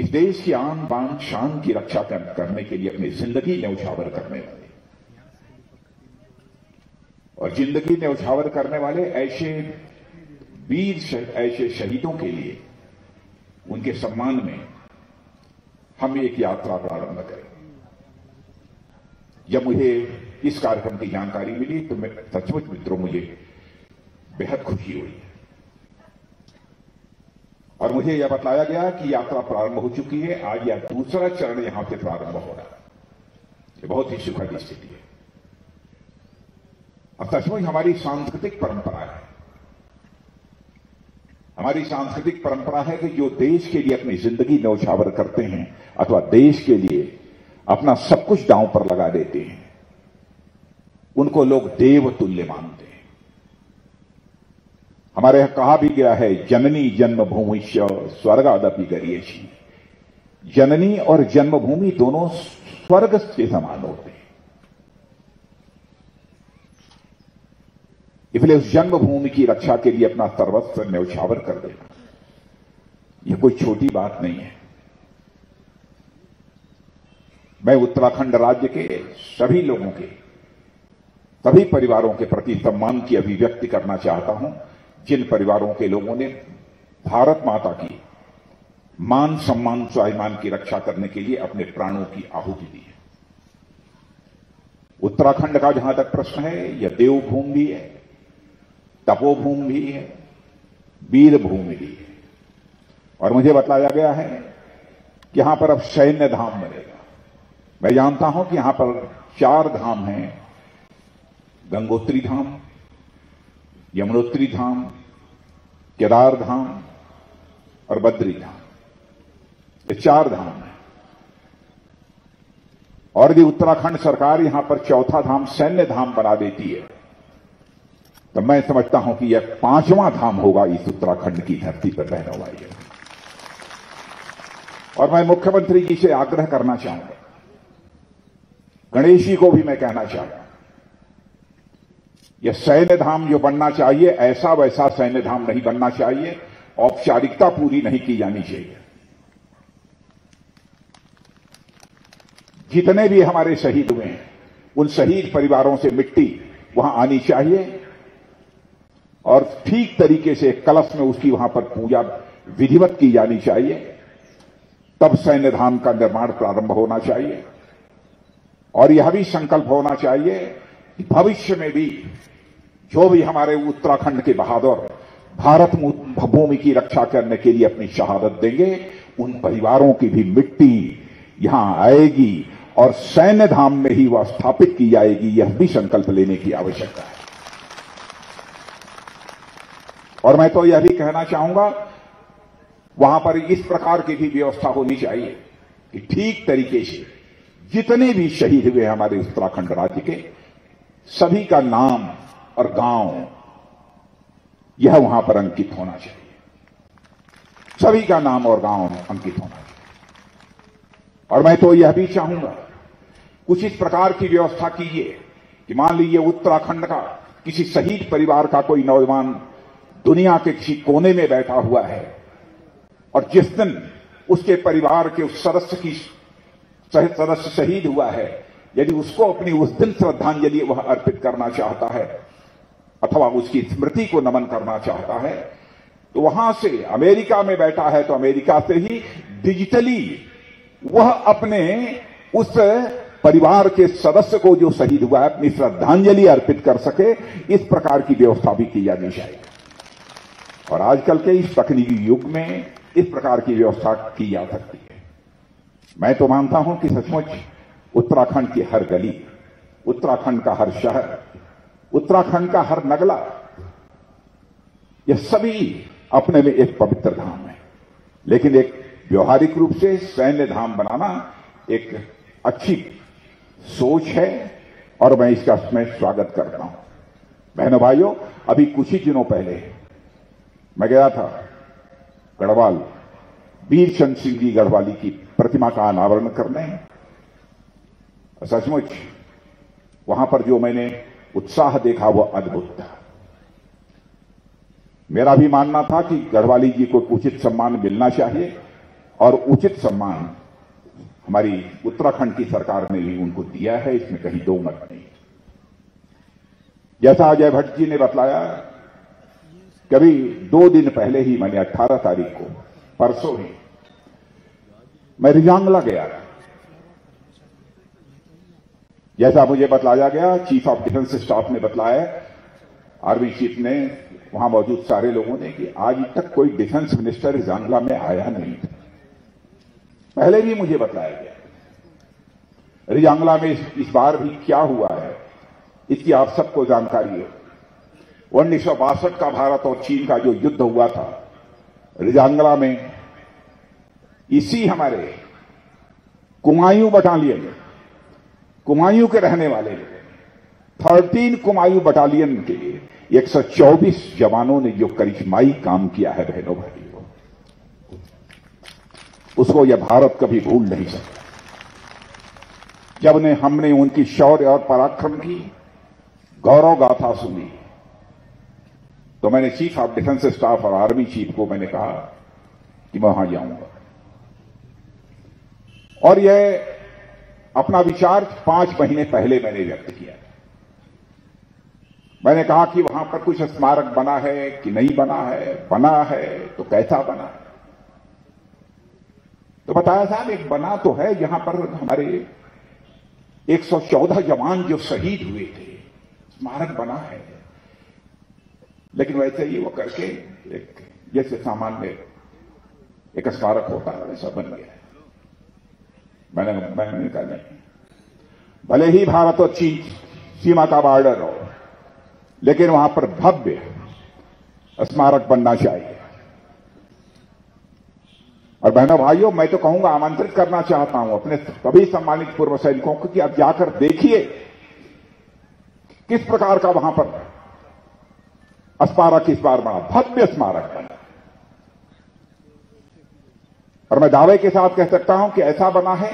इस देश की आन बान शान की रक्षा करने के लिए अपनी जिंदगी न्यौछावर करने वाले और जिंदगी न्यौछावर करने वाले ऐसे वीर ऐसे शहीदों के लिए उनके सम्मान में हम एक यात्रा प्रारंभ करें। जब मुझे इस कार्यक्रम की जानकारी मिली तो मैं सचमुच मित्रों मुझे बेहद खुशी हुई और मुझे यह बताया गया कि यात्रा प्रारंभ हो चुकी है। आज यह दूसरा चरण यहां से प्रारंभ हो रहा है। ये बहुत ही सुखद स्थिति है और सचमुच हमारी सांस्कृतिक परंपरा है। हमारी सांस्कृतिक परंपरा है कि जो देश के लिए अपनी जिंदगी न्यौछावर करते हैं अथवा देश के लिए अपना सब कुछ दांव पर लगा देते हैं उनको लोग देव तुल्य मानते हैं। हमारे यहां कहा भी गया है, जननी जन्मभूमिश्च स्वर्गादपि गरीयसी। जननी और जन्मभूमि दोनों स्वर्ग के समान होते हैं। इसलिए उस जन्मभूमि की रक्षा के लिए अपना सर्वस्व न्यौछावर कर देना यह कोई छोटी बात नहीं है। मैं उत्तराखंड राज्य के सभी लोगों के सभी परिवारों के प्रति सम्मान की अभिव्यक्ति करना चाहता हूं जिन परिवारों के लोगों ने भारत माता की मान सम्मान स्वाभिमान की रक्षा करने के लिए अपने प्राणों की आहुति दी है। उत्तराखंड का जहां तक प्रश्न है यह देवभूमि भी है, तपोभूमि भी है, वीरभूमि भी है और मुझे बताया गया है कि यहां पर अब सैन्य धाम बनेगा। मैं जानता हूं कि यहां पर 4 धाम हैं, गंगोत्री धाम, यमुनोत्री धाम, केदार धाम और बद्री धाम। ये 4 धाम हैं और यदि उत्तराखंड सरकार यहां पर चौथा धाम सैन्य धाम बना देती है तो मैं समझता हूं कि यह 5वां धाम होगा इस उत्तराखंड की धरती पर बहने वाली है। और मैं मुख्यमंत्री जी से आग्रह करना चाहूंगा, गणेश जी को भी मैं कहना चाहता हूं, यह सैन्य धाम जो बनना चाहिए ऐसा वैसा सैन्य धाम नहीं बनना चाहिए, औपचारिकता पूरी नहीं की जानी चाहिए। जितने भी हमारे शहीद हुए हैं उन शहीद परिवारों से मिट्टी वहां आनी चाहिए और ठीक तरीके से कलश में उसकी वहां पर पूजा विधिवत की जानी चाहिए। तब सैन्य धाम का निर्माण प्रारंभ होना चाहिए और यह भी संकल्प होना चाहिए कि भविष्य में भी जो भी हमारे उत्तराखंड के बहादुर भारत भूमि की रक्षा करने के लिए अपनी शहादत देंगे उन परिवारों की भी मिट्टी यहां आएगी और सैन्य धाम में ही वह स्थापित की जाएगी। यह भी संकल्प लेने की आवश्यकता है। और मैं तो यह भी कहना चाहूंगा वहां पर इस प्रकार की भी व्यवस्था होनी चाहिए कि ठीक तरीके से जितने भी शहीद हुए हमारे उत्तराखंड राज्य के सभी का नाम और गांव यह वहां पर अंकित होना चाहिए। सभी का नाम और गांव अंकित होना चाहिए। और मैं तो यह भी चाहूंगा कुछ इस प्रकार की व्यवस्था कीजिए कि मान लीजिए उत्तराखंड का किसी शहीद परिवार का कोई नौजवान दुनिया के किसी कोने में बैठा हुआ है और जिस दिन उसके परिवार के उस सदस्य शहीद हुआ है, यदि उसको अपनी उस दिन श्रद्धांजलि वह अर्पित करना चाहता है अथवा उसकी स्मृति को नमन करना चाहता है तो वहां से अमेरिका में बैठा है तो अमेरिका से ही डिजिटली वह अपने उस परिवार के सदस्य को जो शहीद हुआ है अपनी श्रद्धांजलि अर्पित कर सके। इस प्रकार की व्यवस्था भी की जानी चाहिए और आजकल के इस तकनीकी युग में इस प्रकार की व्यवस्था की जा सकती है। मैं तो मानता हूं कि सचमुच उत्तराखंड की हर गली, उत्तराखंड का हर शहर, उत्तराखंड का हर नगला, यह सभी अपने में एक पवित्र धाम है। लेकिन एक व्यवहारिक रूप से सैन्य धाम बनाना एक अच्छी सोच है और मैं इसका मैं स्वागत करता हूं। बहनों भाइयों, अभी कुछ ही दिनों पहले मैं गया था गढ़वाल, वीर चंद्र सिंह जी गढ़वाली की प्रतिमा का अनावरण करने। सचमुच वहां पर जो मैंने उत्साह देखा वह अद्भुत था। मेरा भी मानना था कि गढ़वाली जी को उचित सम्मान मिलना चाहिए और उचित सम्मान हमारी उत्तराखंड की सरकार ने भी उनको दिया है, इसमें कहीं दो मत नहीं। जैसा अजय भट्ट जी ने बतलाया, कभी 2 दिन पहले ही मैंने 18 तारीख को, परसों ही मैं रिजांगला गया था। जैसा मुझे बतलाया गया, चीफ ऑफ डिफेंस स्टाफ ने बतलाया, आर्मी चीफ ने, वहां मौजूद सारे लोगों ने, कि आज तक कोई डिफेंस मिनिस्टर रिजांगला में आया नहीं था। पहले भी मुझे बतलाया गया। रिजांगला में इस बार भी क्या हुआ है, इसकी आप सबको जानकारी है। 1962 का भारत और चीन का जो युद्ध हुआ था, रिजांगला में इसी हमारे कुमायूं बटालियन, कुमायूं के रहने वाले 13 कुमायूं बटालियन के 124 जवानों ने जो करिश्माई काम किया है बहनों भाइयों, उसको यह भारत कभी भूल नहीं सकता। जब हमने उनकी शौर्य और पराक्रम की गौरव गाथा सुनी, तो मैंने चीफ ऑफ डिफेंस स्टाफ और आर्मी चीफ को मैंने कहा कि मैं वहां जाऊंगा। और यह अपना विचार 5 महीने पहले मैंने व्यक्त किया। मैंने कहा कि वहां पर कुछ स्मारक बना है कि नहीं बना है, बना है तो कैसा बना है। तो बताया साहब एक बना तो है, यहां पर हमारे 114 जवान जो शहीद हुए थे, स्मारक बना है। लेकिन वैसे ही वो करके एक जैसे सामान्य एक स्मारक होता है वैसा बन गया है। मैंने कहा नहीं, भले ही भारत और चीन सीमा का बॉर्डर हो, लेकिन वहां पर भव्य स्मारक बनना चाहिए। और बहनों भाइयों, मैं तो कहूंगा, आमंत्रित करना चाहता हूं अपने सभी सम्मानित पूर्व सैनिकों को कि आप जाकर देखिए किस प्रकार का वहां पर स्मारक इस बार बना, भव्य स्मारक बना। और मैं दावे के साथ कह सकता हूं कि ऐसा बना है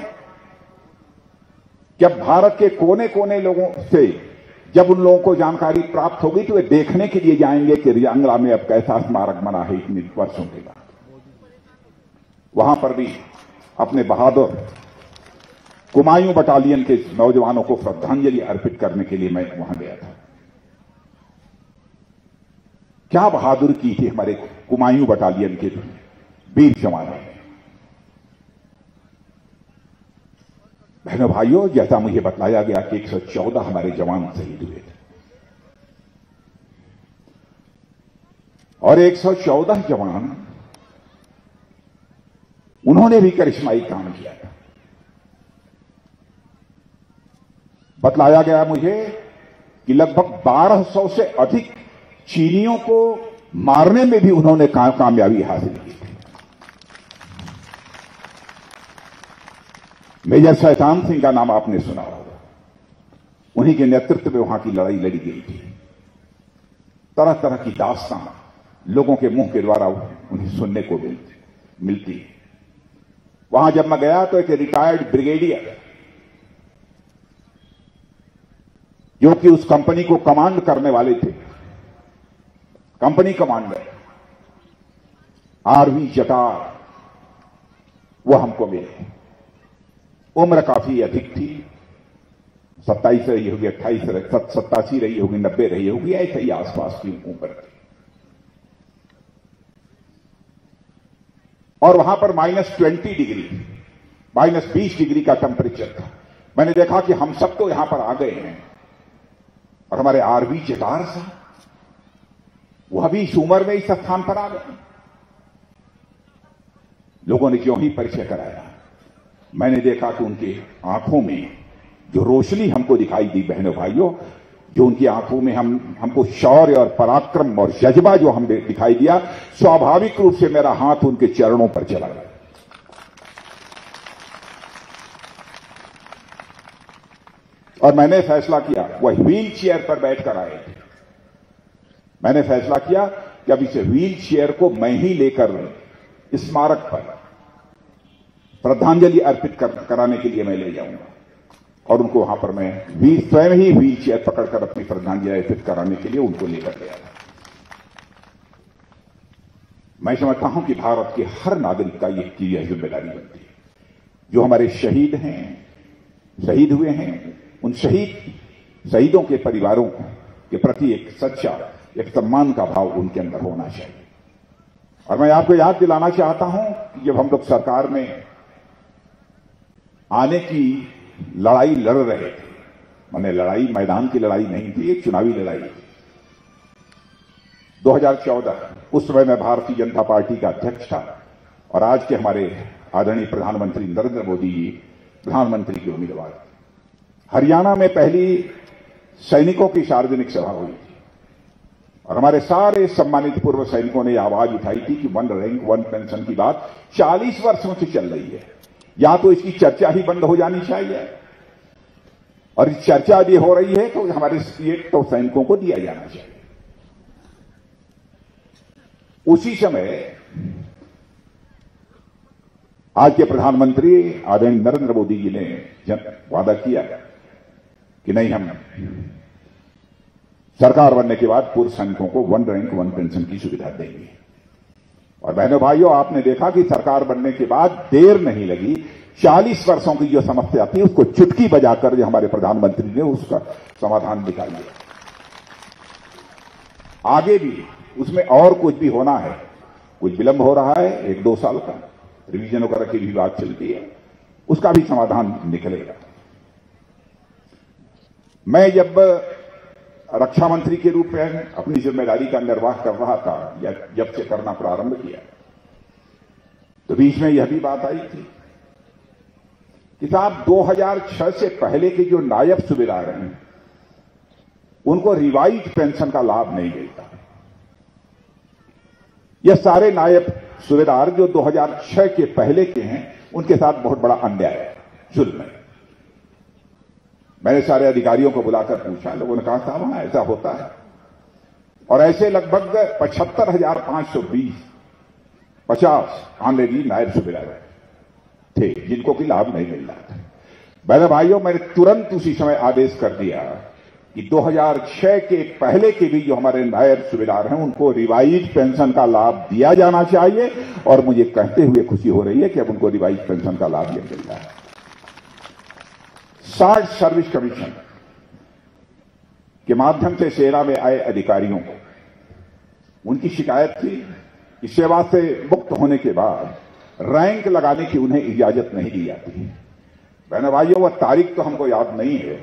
कि अब भारत के कोने कोने लोगों से जब उन लोगों को जानकारी प्राप्त होगी तो वे देखने के लिए जाएंगे कि रिजांगला में अब कैसा स्मारक बना है इतने वर्षों के बाद। वहां पर भी अपने बहादुर कुमायूं बटालियन के नौजवानों को श्रद्धांजलि अर्पित करने के लिए मैं वहां गया था। क्या बहादुर की थी हमारे कुमायूं बटालियन के वीर जवानों ने। बहनों भाइयों, जैसा मुझे बतलाया गया कि 114 हमारे जवान शहीद हुए थे और 114 जवान उन्होंने भी करिश्माई काम किया था। बतलाया गया मुझे कि लगभग 1200 से अधिक चीनियों को मारने में भी उन्होंने कामयाबी हासिल की थी। मेजर शैतान सिंह का नाम आपने सुना होगा, उन्हीं के नेतृत्व में वहां की लड़ाई लड़ी गई थी। तरह तरह की दास्तान लोगों के मुंह के द्वारा उन्हें सुनने को मिलती है। वहां जब मैं गया तो एक रिटायर्ड ब्रिगेडियर जो कि उस कंपनी को कमांड करने वाले थे, कंपनी कमांडर आरवी जटार, वो हमको मिले। उम्र काफी अधिक थी, 27 रही होगी, 28 87 रही होगी, 90 रही होगी, ऐसे ही आसपास की उम्र थी। और वहां पर -20 डिग्री, -20 डिग्री का टेम्परेचर था। मैंने देखा कि हम सब तो यहां पर आ गए हैं और हमारे आरवी जटार साहब वह भी इस उम्र में इस स्थान पर आ गए। लोगों ने क्यों ही परिचय कराया, मैंने देखा कि उनकी आंखों में जो रोशनी हमको दिखाई दी, बहनों भाइयों, जो उनकी आंखों में हमको शौर्य और पराक्रम और जज्बा जो हमें दिखाई दिया, स्वाभाविक रूप से मेरा हाथ उनके चरणों पर चला गया। और मैंने फैसला किया, वह व्हील चेयर पर बैठकर आए थे, मैंने फैसला किया कि अब इसे व्हील चेयर को मैं ही लेकर स्मारक पर श्रद्धांजलि अर्पित कराने के लिए मैं ले जाऊंगा। और उनको वहां पर मैं स्वयं ही व्हील चेयर पकड़कर अपनी श्रद्धांजलि अर्पित कराने के लिए उनको लेकर गया था। मैं समझता हूं कि भारत के हर नागरिक का यह जिम्मेदारी बनती है। जो हमारे शहीद हैं, शहीद हुए हैं, उन शहीदों के परिवारों के प्रति एक सच्चा, एक सम्मान का भाव उनके अंदर होना चाहिए। और मैं आपको याद दिलाना चाहता हूं कि जब हम लोग सरकार में आने की लड़ाई लड़ रहे थे, मैंने लड़ाई मैदान की लड़ाई नहीं थी, एक चुनावी लड़ाई थी। 2014 उस समय मैं भारतीय जनता पार्टी का अध्यक्ष था और आज के हमारे आदरणीय प्रधानमंत्री नरेंद्र मोदी जी प्रधानमंत्री के उम्मीदवार थे। हरियाणा में पहली सैनिकों की सार्वजनिक सभा हुई थी और हमारे सारे सम्मानित पूर्व सैनिकों ने आवाज उठाई थी कि वन रैंक वन पेंशन की बात 40 वर्षों से चल रही है, या तो इसकी चर्चा ही बंद हो जानी चाहिए, और इस चर्चा भी हो रही है तो हमारे सीएट तो सैनिकों को दिया जाना चाहिए। उसी समय आज के प्रधानमंत्री आदरणीय नरेंद्र मोदी जी ने वादा किया कि नहीं, हम सरकार बनने के बाद पूर्व सैनिकों को वन रैंक वन पेंशन की सुविधा देंगे। और बहनों भाइयों, आपने देखा कि सरकार बनने के बाद देर नहीं लगी, 40 वर्षों की जो समस्या थी उसको चुटकी बजाकर जो हमारे प्रधानमंत्री ने उसका समाधान निकाल दिया। आगे भी उसमें और कुछ भी होना है, कुछ विलंब हो रहा है, 1-2 साल का रिवीजन वगैरह की भी बात चलती है, उसका भी समाधान निकलेगा। मैं जब रक्षा मंत्री के रूप में अपनी जिम्मेदारी का निर्वाह कर रहा था, या जब से करना प्रारंभ किया, तो बीच में यह भी बात आई थी कि साहब 2006 से पहले के जो नायब सूबेदार हैं उनको रिवाइज पेंशन का लाभ नहीं मिलता। यह सारे नायब सूबेदार जो 2006 के पहले के हैं उनके साथ बहुत बड़ा अन्याय है, जुल्म है। मैंने सारे अधिकारियों को बुलाकर पूछा, लोगों ने कहा साहब हाँ ऐसा होता है, और ऐसे लगभग 75,520 ऑनरेडी नायब सूबेदार थे जिनको कि लाभ नहीं मिल रहा था। बहनों भाइयों, मैंने तुरंत उसी समय आदेश कर दिया कि 2006 के पहले के भी जो हमारे नायब सूबेदार हैं उनको रिवाइज पेंशन का लाभ दिया जाना चाहिए, और मुझे कहते हुए खुशी हो रही है कि अब उनको रिवाइज पेंशन का लाभ मिल रहा है। 60 सर्विस कमीशन के माध्यम से सेना में आए अधिकारियों को उनकी शिकायत थी कि सेवा से मुक्त होने के बाद रैंक लगाने की उन्हें इजाजत नहीं दी जाती। बहनों भाइयों, वह तारीख तो हमको याद नहीं है,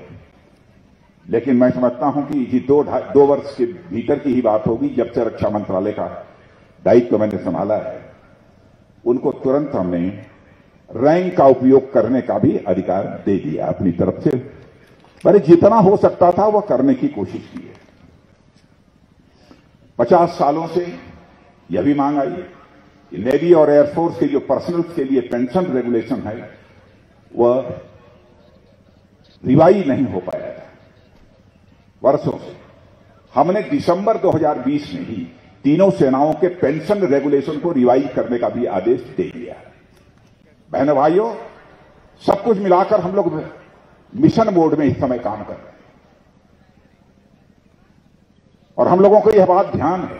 लेकिन मैं समझता हूं कि ये 2 वर्ष के भीतर की ही बात होगी। जब से रक्षा मंत्रालय का दायित्व मैंने संभाला है, उनको तुरंत हमने रैंक का उपयोग करने का भी अधिकार दे दिया अपनी तरफ से। पर जितना हो सकता था वह करने की कोशिश की है। 50 सालों से यह भी मांग आई कि नेवी और एयरफोर्स के जो पर्सनल के लिए पेंशन रेगुलेशन है वह रिवाइज नहीं हो पाया था वर्षों से। हमने दिसंबर 2020 में ही तीनों सेनाओं के पेंशन रेगुलेशन को रिवाइज करने का भी आदेश दे दिया। बहनों भाइयों, सब कुछ मिलाकर हम लोग मिशन मोड में इस समय काम कर रहे हैं, और हम लोगों को यह बात ध्यान है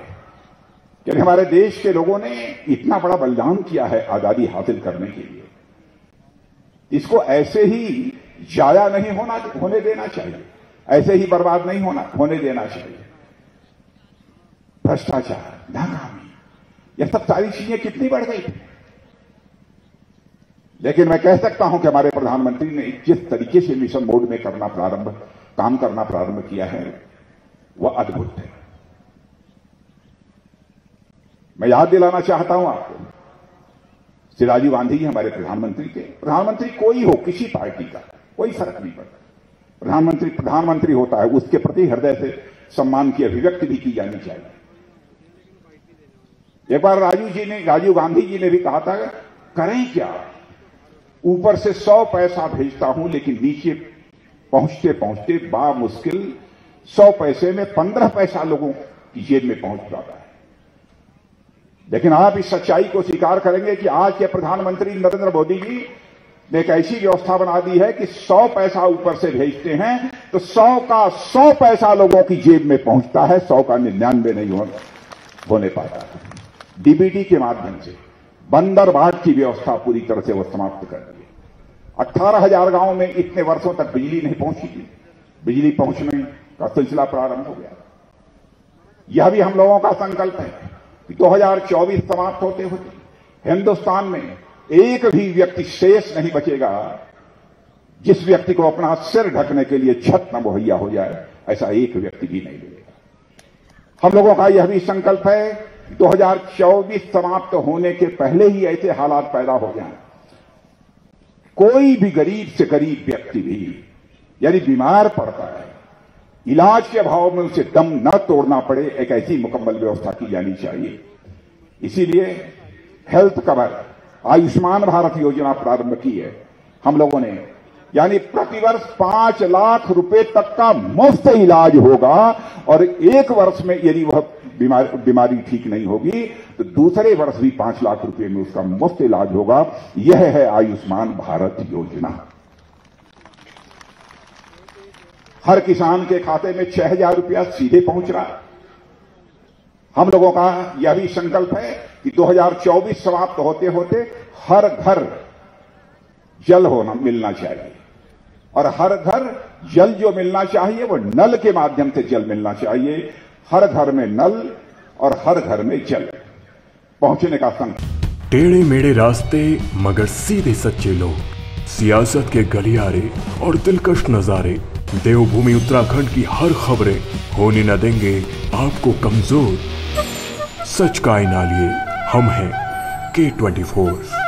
कि हमारे देश के लोगों ने इतना बड़ा बलिदान किया है आजादी हासिल करने के लिए, इसको ऐसे ही जाया नहीं होने देना चाहिए, ऐसे ही बर्बाद नहीं होने देना चाहिए। भ्रष्टाचार, नाकामी, यह सब सारी चीजें कितनी बढ़ गई थी, लेकिन मैं कह सकता हूं कि हमारे प्रधानमंत्री ने जिस तरीके से मिशन मोड में काम करना प्रारंभ किया है वह अद्भुत है। मैं याद दिलाना चाहता हूं आपको, श्री राजीव गांधी जी हमारे प्रधानमंत्री कोई हो, किसी पार्टी का कोई फर्क नहीं पड़ता, प्रधानमंत्री होता है, उसके प्रति हृदय से सम्मान की अभिव्यक्ति भी की जानी चाहिए। एक बार राजीव गांधी जी ने भी कहा था, करें क्या, ऊपर से 100 पैसा भेजता हूं लेकिन नीचे पहुंचते पहुंचते बामुश्किल 100 पैसे में 15 पैसा लोगों की जेब में पहुंच जाता है। लेकिन आप इस सच्चाई को स्वीकार करेंगे कि आज के प्रधानमंत्री नरेंद्र मोदी जी ने एक ऐसी व्यवस्था बना दी है कि 100 पैसा ऊपर से भेजते हैं तो 100 का 100 पैसा लोगों की जेब में पहुंचता है, 100 का 99 नहीं होने पाता है। डीबीटी के माध्यम से बंदरबाट की व्यवस्था पूरी तरह से वो समाप्त कर दी। 18,000 गांव में इतने वर्षों तक बिजली नहीं पहुंची थी, बिजली पहुंचने का सिलसिला प्रारंभ हो गया। यह भी हम लोगों का संकल्प है कि 2024 समाप्त होते होते हिंदुस्तान में एक भी व्यक्ति शेष नहीं बचेगा जिस व्यक्ति को अपना सिर ढकने के लिए छत न मुहैया हो जाए, ऐसा एक व्यक्ति भी नहीं मिलेगा। हम लोगों का यह भी संकल्प है 2024 समाप्त होने के पहले ही ऐसे हालात पैदा हो जाएं, कोई भी गरीब से गरीब व्यक्ति भी यदि बीमार पड़ता है, इलाज के अभाव में उसे दम न तोड़ना पड़े, एक ऐसी मुकम्मल व्यवस्था की जानी चाहिए। इसीलिए हेल्थ कवर आयुष्मान भारत योजना प्रारंभ की है हम लोगों ने, यानी प्रतिवर्ष 5 लाख रुपए तक का मुफ्त इलाज होगा और एक वर्ष में यदि वह बीमारी ठीक नहीं होगी तो दूसरे वर्ष भी 5 लाख रुपए में उसका मुफ्त इलाज होगा। यह है आयुष्मान भारत योजना। हर किसान के खाते में 6,000 रुपया सीधे पहुंच रहा है। हम लोगों का यह भी संकल्प है कि 2024 समाप्त होते होते हर घर जल मिलना चाहिए और हर घर जल जो मिलना चाहिए वो नल के माध्यम से जल मिलना चाहिए। हर घर में नल और हर घर में जल पहुंचने का संकल्प। टेढ़े मेढ़े रास्ते मगर सीधे सच्चे लोग, सियासत के गलियारे और दिलकश नजारे, देवभूमि उत्तराखंड की हर खबरें होने न देंगे आपको कमजोर। सच का आईना लिए हम हैं K24।